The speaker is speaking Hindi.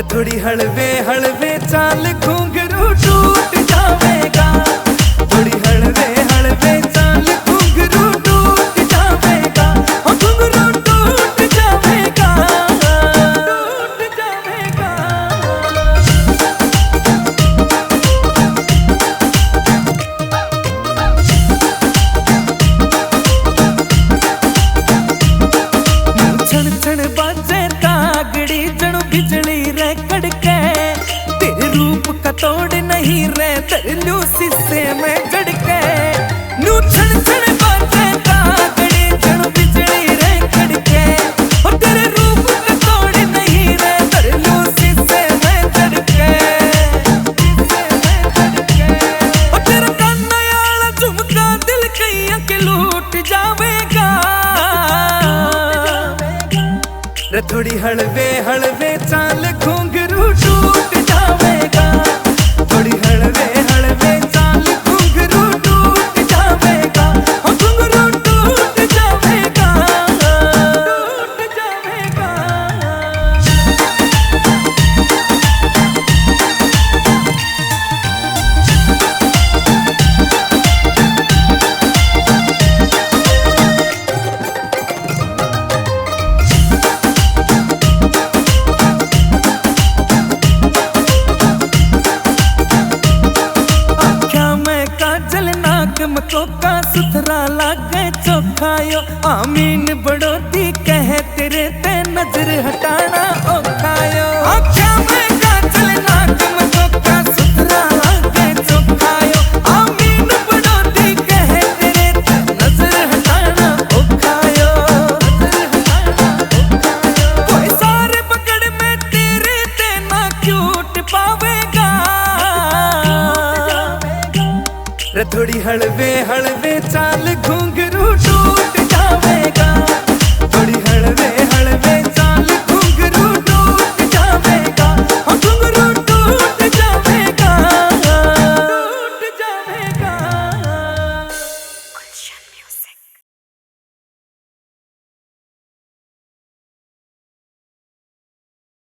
थोड़ी हलवे हलवे चाल घुंघरू टूट जावेगा। थोड़ी हलवे हलवे चाल घुंघरू टूट जावेगा। घुंघरू टूट जावेगा, टूट जावेगा। छण छण बाजे तागड़ी जणु बिजली रे कड़के। तेरे रूप का तोड़ नहीं रे तरलू शीशे में जड़के। नू छण छण बाजे तागड़ी जणु बिजली रे कड़के। और तेरे रूप का तोड़ नहीं रे तरलू शीशे में जड़के। और तेरा काना याला झुमका दिल कईया के लूट जावेगा। थोड़ी हलवे हलवे चाल घुंघरू टूट जावेगा। थोड़ी हलवे हलवे चाल घुंघरू टूट जावेगा। घुंघरू टूट जावेगा, टूट जावेगा। मकोका सुथरा लागे चोखायो। आमीन बड़ोती कहे तेरे ते नजर हटाना औखायो। आख्या में काजल नाक मकोका सुथरा लागे चोखायो। आमीन बड़ोती कहे तेरे ते नजर हटाना औखायो। कोई सारे पकड़ में तेरे ते ना क्यूट पावेगा। थोड़ी हलवे हलवे चाल घूम